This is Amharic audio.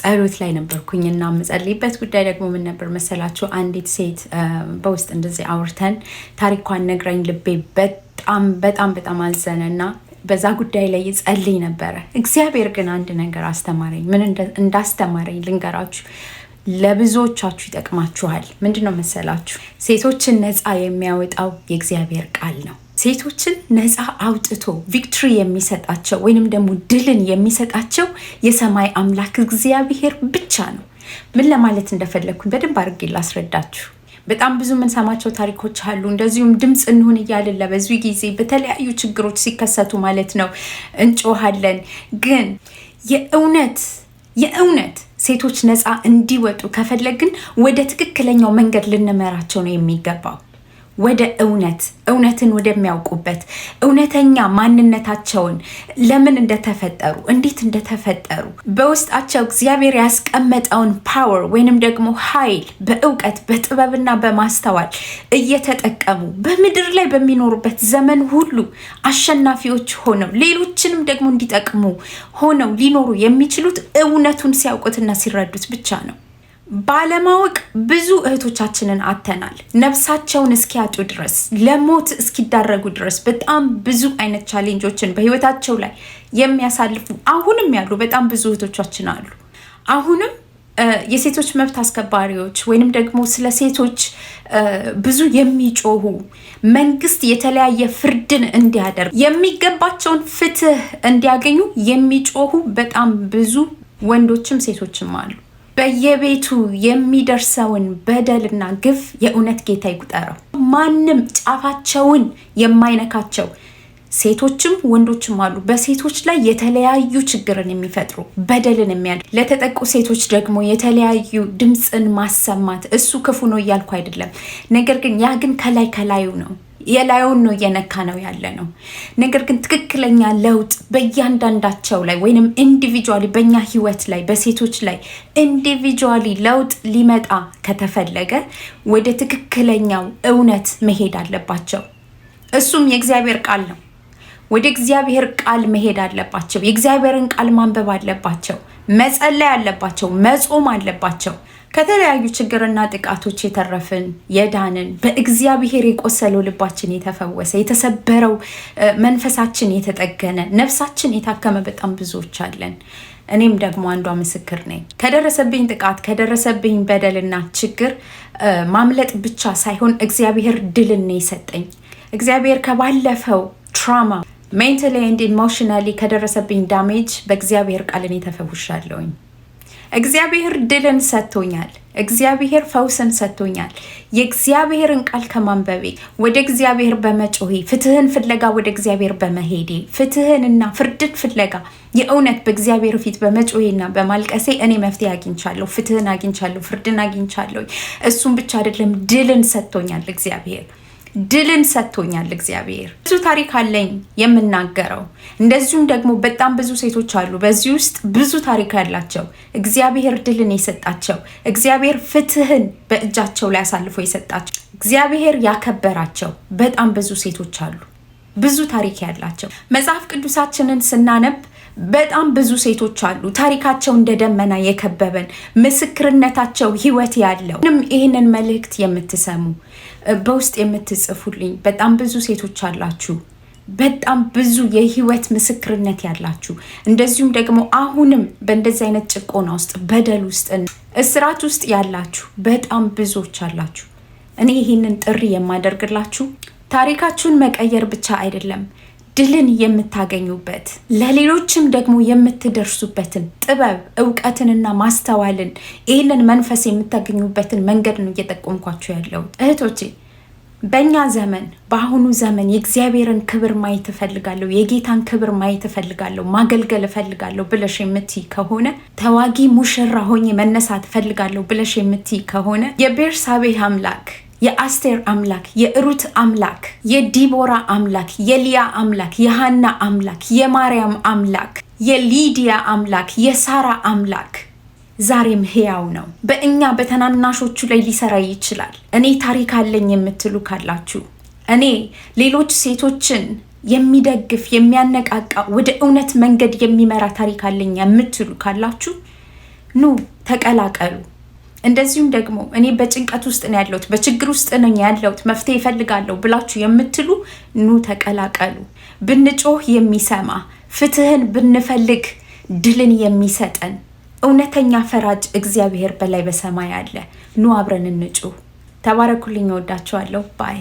ጸሎት ላይ ነበርኩኝና መጸልይበት ጉዳይ ደግሞ ምን ነበር መሰላችሁ? አንዲት ሴት በውስጥ እንደዚህ አውርተን ታሪኳን ነግራኝ ልቤ በጣም አዘነና በዛ ጉዳይ ላይ ይጸልይ ነበረ። እግዚአብሔር ግን አንድ ነገር አስተማረኝ። ምን እንዳስተማረኝ ልንገራችሁ። ለብዙዎቻችሁ ይጠቅማችኋል። ምንድነው መሰላችሁ? ሴቶችን ነፃ የሚያወጣው የእግዚአብሔር ቃል ነው። ሴቶችን ነፃ አውጥቶ ቪክትሪ የሚሰጣቸው ወይንም ደግሞ ድልን የሚሰጣቸው የሰማይ አምላክ እግዚአብሔር ብቻ ነው። ምን ለማለት እንደፈለግኩኝ በደንብ አድርጌ ላስረዳችሁ። በጣም ብዙ የምንሰማቸው ታሪኮች አሉ። እንደዚሁም ድምፅ እንሁን እያልን ለብዙ ጊዜ በተለያዩ ችግሮች ሲከሰቱ ማለት ነው እንጮሃለን። ግን የእውነት ሴቶች ነፃ እንዲወጡ ከፈለግን ወደ ትክክለኛው መንገድ ልንመራቸው ነው የሚገባው። ወደ እውነትን ወደሚያውቁበት እውነተኛ ማንነታቸውን፣ ለምን እንደተፈጠሩ፣ እንዴት እንደተፈጠሩ፣ በውስጣቸው እግዚአብሔር ያስቀመጠውን ፓወር ወይንም ደግሞ ኃይል በእውቀት በጥበብና በማስተዋል እየተጠቀሙ በምድር ላይ በሚኖሩበት ዘመን ሁሉ አሸናፊዎች ሆነው ሌሎችንም ደግሞ እንዲጠቅሙ ሆነው ሊኖሩ የሚችሉት እውነቱን ሲያውቁትና ሲረዱት ብቻ ነው። ባለማወቅ ብዙ እህቶቻችንን አተናል። ነፍሳቸውን እስኪያጡ ድረስ፣ ለሞት እስኪዳረጉ ድረስ በጣም ብዙ አይነት ቻሌንጆችን በህይወታቸው ላይ የሚያሳልፉ አሁንም ያሉ በጣም ብዙ እህቶቻችን አሉ። አሁንም የሴቶች መብት አስከባሪዎች ወይንም ደግሞ ስለ ሴቶች ብዙ የሚጮሁ፣ መንግስት የተለያየ ፍርድን እንዲያደርግ የሚገባቸውን ፍትህ እንዲያገኙ የሚጮሁ በጣም ብዙ ወንዶችም ሴቶችም አሉ። በየቤቱ የሚደርሰውን በደልና ግፍ የእውነት ጌታ ይቁጠረው። ማንም ጫፋቸውን የማይነካቸው ሴቶችም ወንዶችም አሉ። በሴቶች ላይ የተለያዩ ችግርን የሚፈጥሩ በደልን የሚያደርጉ፣ ለተጠቁ ሴቶች ደግሞ የተለያዩ ድምፅን ማሰማት። እሱ ክፉ ነው እያልኩ አይደለም። ነገር ግን ያ ግን ከላዩ ነው፣ የላዩን ነው እየነካ ነው ያለ ነው። ነገር ግን ትክክለኛ ለውጥ በእያንዳንዳቸው ላይ ወይንም ኢንዲቪጁዋሊ በእኛ ህይወት ላይ በሴቶች ላይ ኢንዲቪጁዋሊ ለውጥ ሊመጣ ከተፈለገ ወደ ትክክለኛው እውነት መሄድ አለባቸው። እሱም የእግዚአብሔር ቃል ነው። ወደ እግዚአብሔር ቃል መሄድ አለባቸው። የእግዚአብሔርን ቃል ማንበብ አለባቸው። መጸለይ አለባቸው። መጾም አለባቸው። ከተለያዩ ችግርና ጥቃቶች የተረፍን የዳንን፣ በእግዚአብሔር የቆሰለው ልባችን የተፈወሰ፣ የተሰበረው መንፈሳችን የተጠገነ፣ ነፍሳችን የታከመ በጣም ብዙዎች አለን። እኔም ደግሞ አንዷ ምስክር ነኝ። ከደረሰብኝ ጥቃት ከደረሰብኝ በደልና ችግር ማምለጥ ብቻ ሳይሆን እግዚአብሔር ድልን ነው የሰጠኝ። እግዚአብሔር ከባለፈው ትራማ ሜንታሊ ኤንድ ኢሞሽናሊ ከደረሰብኝ ዳሜጅ በእግዚአብሔር ቃል እኔ ተፈውሻለሁኝ። እግዚአብሔር ድልን ሰጥቶኛል። እግዚአብሔር ፈውስን ሰጥቶኛል። የእግዚአብሔርን ቃል ከማንበቤ፣ ወደ እግዚአብሔር በመጮሄ፣ ፍትህን ፍለጋ ወደ እግዚአብሔር በመሄዴ፣ ፍትህንና ፍርድን ፍለጋ የእውነት በእግዚአብሔር ፊት በመጮሄና በማልቀሴ እኔ መፍትሄ አግኝቻለሁ፣ ፍትህን አግኝቻለሁ፣ ፍርድን አግኝቻለሁ። እሱም ብቻ አይደለም፣ ድልን ሰጥቶኛል እግዚአብሔር። ድልን ሰጥቶኛል እግዚአብሔር። ብዙ ታሪክ አለኝ የምናገረው። እንደዚሁም ደግሞ በጣም ብዙ ሴቶች አሉ በዚህ ውስጥ ብዙ ታሪክ ያላቸው፣ እግዚአብሔር ድልን የሰጣቸው፣ እግዚአብሔር ፍትህን በእጃቸው ላይ አሳልፎ የሰጣቸው፣ እግዚአብሔር ያከበራቸው በጣም ብዙ ሴቶች አሉ፣ ብዙ ታሪክ ያላቸው። መጽሐፍ ቅዱሳችንን ስናነብ በጣም ብዙ ሴቶች አሉ፣ ታሪካቸው እንደ ደመና የከበበን፣ ምስክርነታቸው ህይወት ያለው። ይህንን መልእክት የምትሰሙ በውስጥ የምትጽፉልኝ በጣም ብዙ ሴቶች አላችሁ። በጣም ብዙ የህይወት ምስክርነት ያላችሁ፣ እንደዚሁም ደግሞ አሁንም በእንደዚህ አይነት ጭቆና ውስጥ፣ በደል ውስጥ፣ እስራት ውስጥ ያላችሁ በጣም ብዙዎች አላችሁ። እኔ ይህንን ጥሪ የማደርግላችሁ ታሪካችሁን መቀየር ብቻ አይደለም፣ ድልን የምታገኙበት ለሌሎችም ደግሞ የምትደርሱበትን ጥበብ፣ እውቀትንና ማስተዋልን፣ ይህንን መንፈስ የምታገኙበትን መንገድ ነው እየጠቆምኳችሁ ያለው እህቶቼ። በእኛ ዘመን በአሁኑ ዘመን የእግዚአብሔርን ክብር ማየት እፈልጋለሁ፣ የጌታን ክብር ማየት እፈልጋለሁ፣ ማገልገል እፈልጋለሁ ብለሽ የምትይ ከሆነ፣ ተዋጊ ሙሽራ ሆኜ መነሳት እፈልጋለሁ ብለሽ የምትይ ከሆነ የቤርሳቤህ አምላክ፣ የአስቴር አምላክ፣ የሩት አምላክ፣ የዲቦራ አምላክ፣ የሊያ አምላክ፣ የሃና አምላክ፣ የማርያም አምላክ፣ የሊዲያ አምላክ፣ የሳራ አምላክ ዛሬም ሕያው ነው። በእኛ በተናናሾቹ ላይ ሊሰራ ይችላል። እኔ ታሪክ አለኝ የምትሉ ካላችሁ፣ እኔ ሌሎች ሴቶችን የሚደግፍ የሚያነቃቃ ወደ እውነት መንገድ የሚመራ ታሪክ አለኝ የምትሉ ካላችሁ ኑ ተቀላቀሉ። እንደዚሁም ደግሞ እኔ በጭንቀት ውስጥ ነው ያለሁት፣ በችግር ውስጥ ነኝ ያለሁት፣ መፍትሄ እፈልጋለሁ ብላችሁ የምትሉ ኑ ተቀላቀሉ። ብንጮህ የሚሰማ ፍትህን ብንፈልግ ድልን የሚሰጠን እውነተኛ ፈራጅ እግዚአብሔር በላይ በሰማይ አለ። ኑ አብረን እንጩህ። ተባረኩልኝ። እወዳችኋለሁ። ባይ